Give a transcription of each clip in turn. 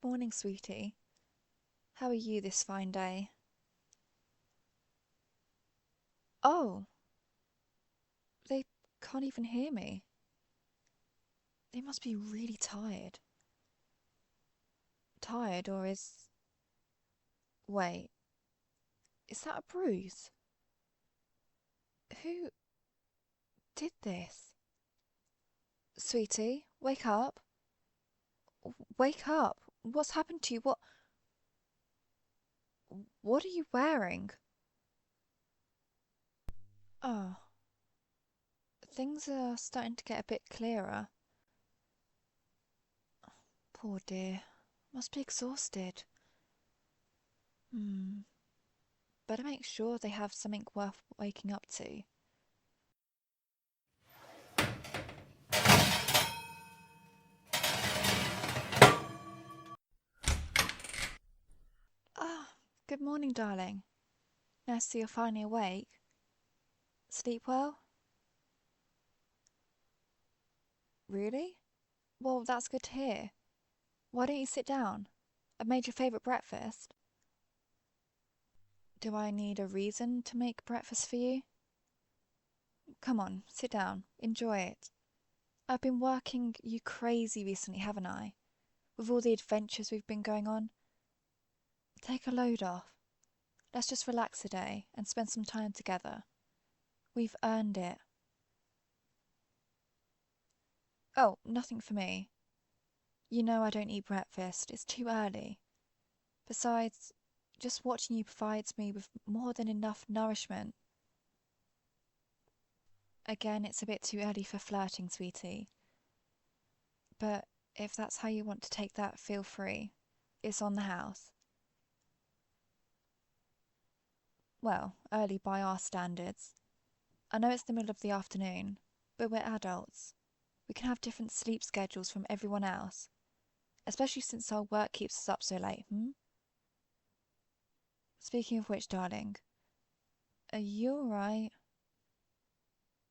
Good morning, sweetie. How are you this fine day? Oh, they can't even hear me. They must be really tired. Tired, or is... Wait, is that a bruise? Who did this? Sweetie, wake up. Wake up. What's happened to you? What are you wearing? Oh, things are starting to get a bit clearer. Poor dear. Must be exhausted. Hmm. Better make sure they have something worth waking up to. Ah, good morning, darling. Nice to see you're finally awake. Sleep well? Really? Well, that's good to hear. Why don't you sit down? I've made your favourite breakfast. Do I need a reason to make breakfast for you? Come on, sit down. Enjoy it. I've been working you crazy recently, haven't I? With all the adventures we've been going on. Take a load off. Let's just relax a day and spend some time together. We've earned it. Oh, nothing for me. You know I don't eat breakfast. It's too early. Besides, just watching you provides me with more than enough nourishment. Again, it's a bit too early for flirting, sweetie. But if that's how you want to take that, feel free. It's on the house. Well, early by our standards. I know it's the middle of the afternoon, but we're adults. We can have different sleep schedules from everyone else, especially since our work keeps us up so late, Speaking of which, darling, are you alright?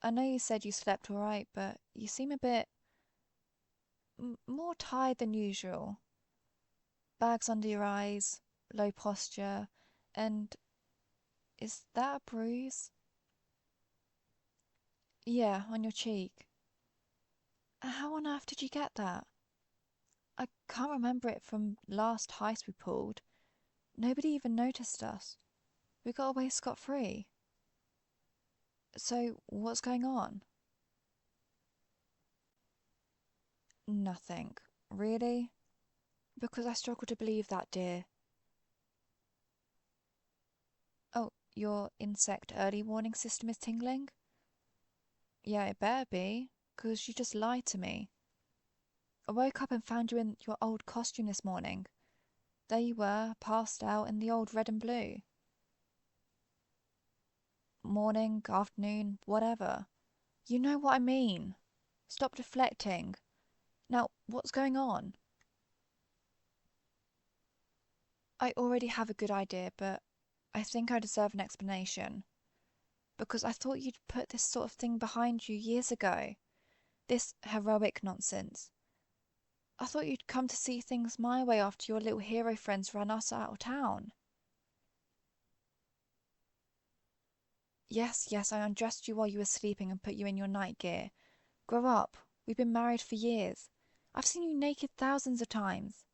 I know you said you slept alright, but you seem a bit more tired than usual. Bags under your eyes, low posture, and is that a bruise? Yeah, on your cheek. How on earth did you get that? I can't remember it from last heist we pulled. Nobody even noticed us. We got away scot-free. So, what's going on? Nothing. Really? Because I struggle to believe that, dear. Oh, your insect early warning system is tingling? Yeah, it better be, 'cause you just lied to me. I woke up and found you in your old costume this morning. There you were, passed out in the old red and blue. Morning, afternoon, whatever. You know what I mean. Stop deflecting. Now, what's going on? I already have a good idea, but I think I deserve an explanation. Because I thought you'd put this sort of thing behind you years ago. This heroic nonsense. I thought you'd come to see things my way after your little hero friends ran us out of town. Yes, yes, I undressed you while you were sleeping and put you in your night gear. Grow up. We've been married for years. I've seen you naked thousands of times.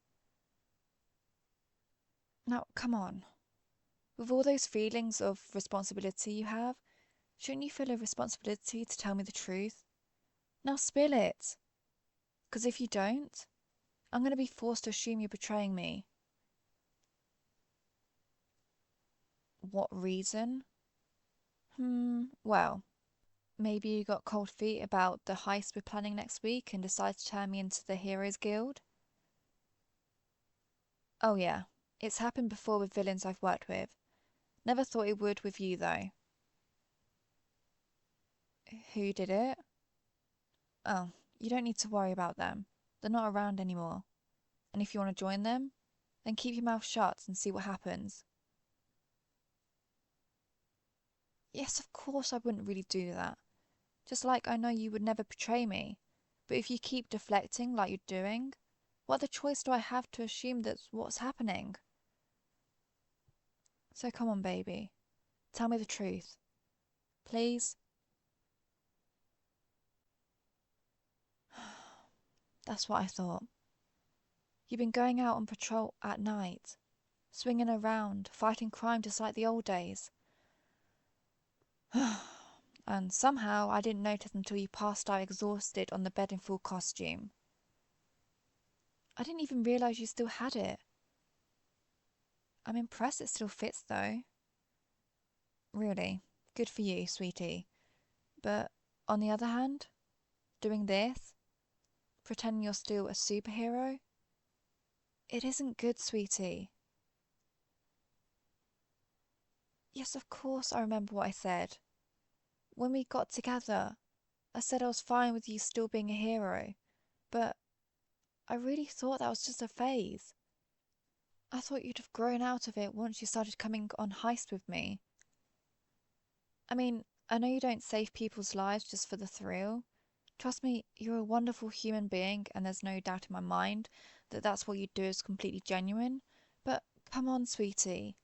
Now, come on. With all those feelings of responsibility you have, shouldn't you feel a responsibility to tell me the truth? Now spill it. 'Cause if you don't, I'm going to be forced to assume you're betraying me. What reason? Well, maybe you got cold feet about the heist we're planning next week and decided to turn me into the Heroes Guild? Oh yeah, it's happened before with villains I've worked with. Never thought it would with you though. Who did it? Oh, you don't need to worry about them. They're not around anymore. And if you want to join them, then keep your mouth shut and see what happens. Yes, of course I wouldn't really do that. Just like I know you would never betray me. But if you keep deflecting like you're doing, What other choice do I have to assume that's what's happening? So come on, baby. Tell me the truth. Please? That's what I thought. You've been going out on patrol at night, swinging around, fighting crime just like the old days. And somehow I didn't notice until you passed out exhausted on the bed in full costume. I didn't even realise you still had it. I'm impressed it still fits though. Really, good for you, sweetie. But on the other hand, doing this, pretending you're still a superhero, it isn't good, sweetie. Yes, of course I remember what I said. When we got together, I said I was fine with you still being a hero, but I really thought that was just a phase. I thought you'd have grown out of it once you started coming on heist with me. I mean, I know you don't save people's lives just for the thrill. Trust me, you're a wonderful human being, and there's no doubt in my mind that that's what you do is completely genuine. But come on, sweetie.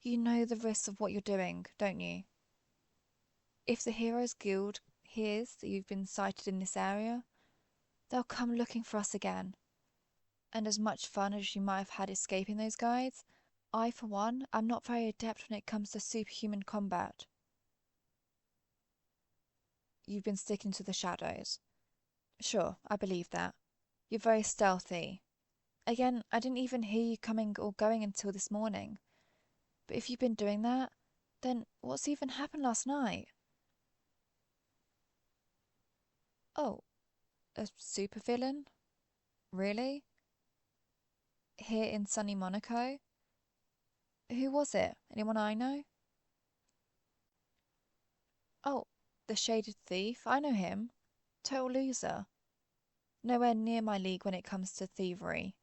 You know the risks of what you're doing, don't you? If the Heroes Guild hears that you've been sighted in this area, they'll come looking for us again. And as much fun as you might have had escaping those guys, I, for one, am not very adept when it comes to superhuman combat. You've been sticking to the shadows. Sure, I believe that. You're very stealthy. Again, I didn't even hear you coming or going until this morning. But if you've been doing that, then what's even happened last night? Oh, a supervillain? Really? Here in sunny Monaco? Who was it? Anyone I know? Oh, the Shaded Thief. I know him. Total loser. Nowhere near my league when it comes to thievery.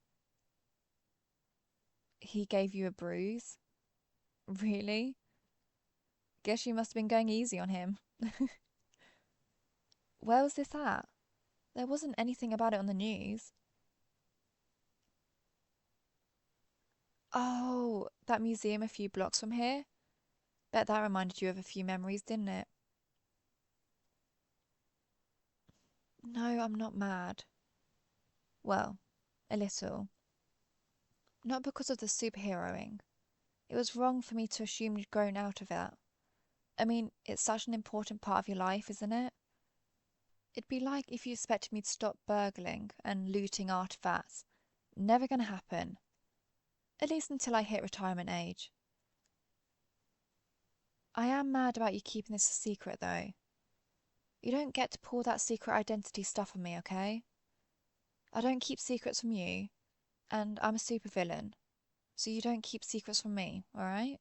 He gave you a bruise? Really? Guess you must have been going easy on him. Where was this at? There wasn't anything about it on the news. Oh, that museum a few blocks from here? Bet that reminded you of a few memories, didn't it? No, I'm not mad. Well, a little. Not because of the superheroing. It was wrong for me to assume you'd grown out of it. I mean, it's such an important part of your life, isn't it? It'd be like if you expected me to stop burgling and looting artifacts. Never gonna happen. At least until I hit retirement age. I am mad about you keeping this a secret, though. You don't get to pull that secret identity stuff on me, okay? I don't keep secrets from you, and I'm a supervillain, so you don't keep secrets from me, alright?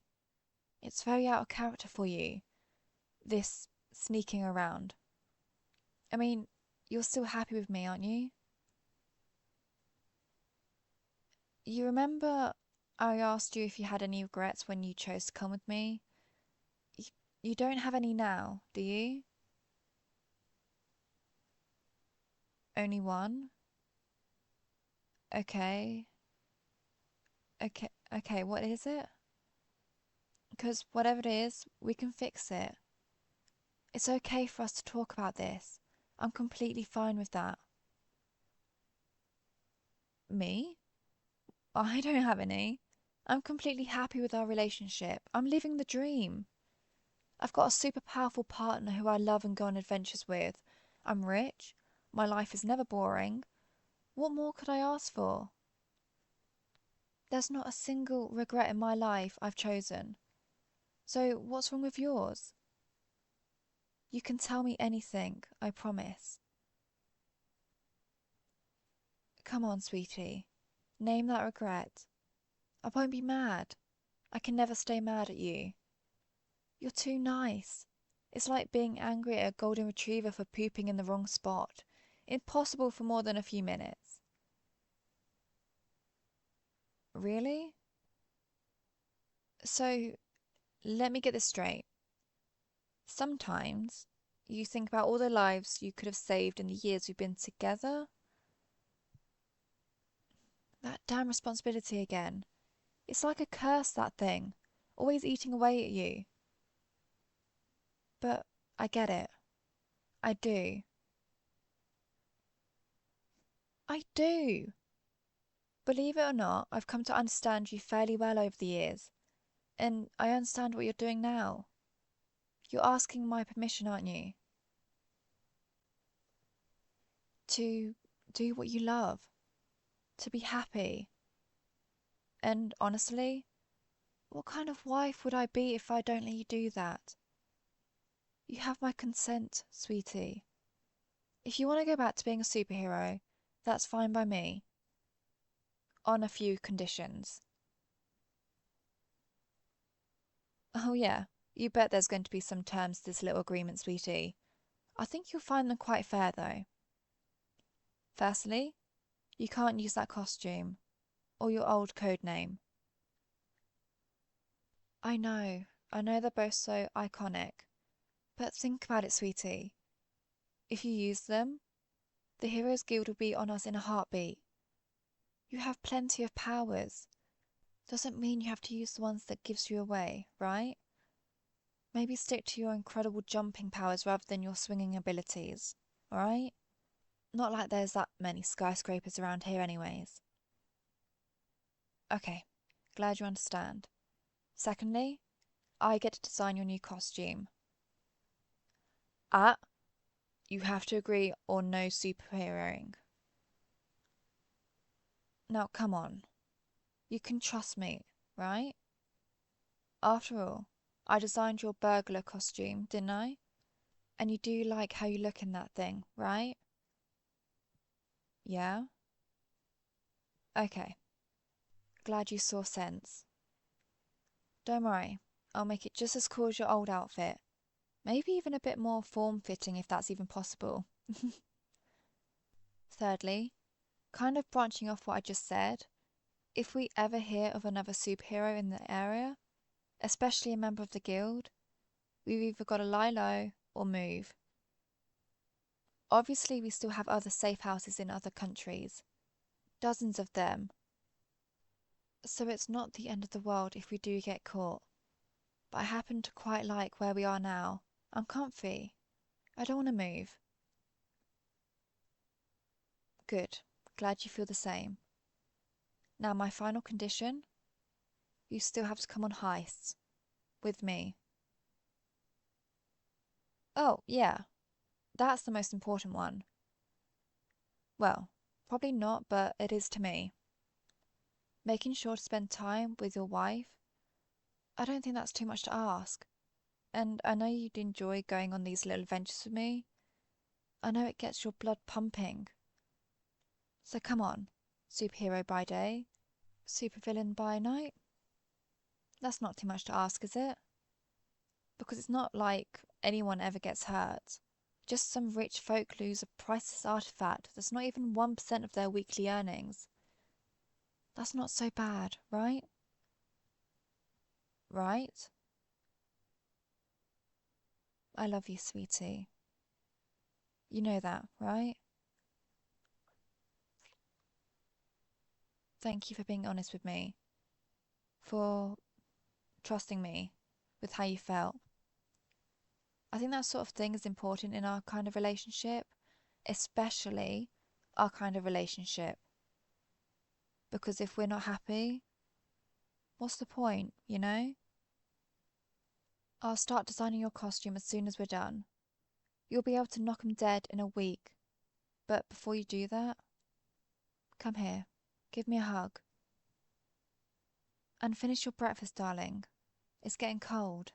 It's very out of character for you, this sneaking around. I mean, you're still happy with me, aren't you? You remember I asked you if you had any regrets when you chose to come with me? Y- You don't have any now, do you? Only one? Okay. Okay, what is it? Because whatever it is, we can fix it. It's okay for us to talk about this. I'm completely fine with that. Me? I don't have any. I'm completely happy with our relationship. I'm living the dream. I've got a super powerful partner who I love and go on adventures with. I'm rich. My life is never boring. What more could I ask for? There's not a single regret in my life I've chosen. So what's wrong with yours? You can tell me anything, I promise. Come on, sweetie. Name that regret. I won't be mad. I can never stay mad at you. You're too nice. It's like being angry at a golden retriever for pooping in the wrong spot. Impossible for more than a few minutes. Really? So, let me get this straight. Sometimes you think about all the lives you could have saved in the years we've been together? That damn responsibility again. It's like a curse, that thing. Always eating away at you. But I get it. I do. I do. Believe it or not, I've come to understand you fairly well over the years. And I understand what you're doing now. You're asking my permission, aren't you? To do what you love. To be happy. And honestly, what kind of wife would I be if I don't let you do that? You have my consent, sweetie. If you want to go back to being a superhero, that's fine by me. On a few conditions. Oh, yeah, you bet there's going to be some terms to this little agreement, sweetie. I think you'll find them quite fair, though. Firstly, you can't use that costume, or your old code name. I know they're both so iconic. But think about it, sweetie. If you use them, the Heroes Guild will be on us in a heartbeat. You have plenty of powers. Doesn't mean you have to use the ones that gives you away, right? Maybe stick to your incredible jumping powers rather than your swinging abilities, alright? Not like there's that many skyscrapers around here anyways. Okay, glad you understand. Secondly, I get to design your new costume. Ah, you have to agree or no superheroing. Now, come on. You can trust me, right? After all, I designed your burglar costume, didn't I? And you do like how you look in that thing, right? Yeah? Okay. Glad you saw sense. Don't worry, I'll make it just as cool as your old outfit. Maybe even a bit more form-fitting if that's even possible. Thirdly, kind of branching off what I just said, if we ever hear of another superhero in the area, especially a member of the guild, we've either got to lie low or move. Obviously, we still have other safe houses in other countries. Dozens of them. So it's not the end of the world if we do get caught. But I happen to quite like where we are now. I'm comfy. I don't want to move. Good. Glad you feel the same. Now, my final condition? You still have to come on heists. With me. Oh, yeah. That's the most important one. Well, probably not, but it is to me. Making sure to spend time with your wife, I don't think that's too much to ask. And I know you'd enjoy going on these little adventures with me. I know it gets your blood pumping. So come on, superhero by day, supervillain by night. That's not too much to ask, is it? Because it's not like anyone ever gets hurt. Just some rich folk lose a priceless artifact that's not even 1% of their weekly earnings. That's not so bad, right? Right? I love you, sweetie. You know that, right? Thank you for being honest with me, for trusting me with how you felt. I think that sort of thing is important in our kind of relationship, especially our kind of relationship. Because if we're not happy, what's the point, you know? I'll start designing your costume as soon as we're done. You'll be able to knock 'em dead in a week. But before you do that, come here, give me a hug. And finish your breakfast, darling. It's getting cold.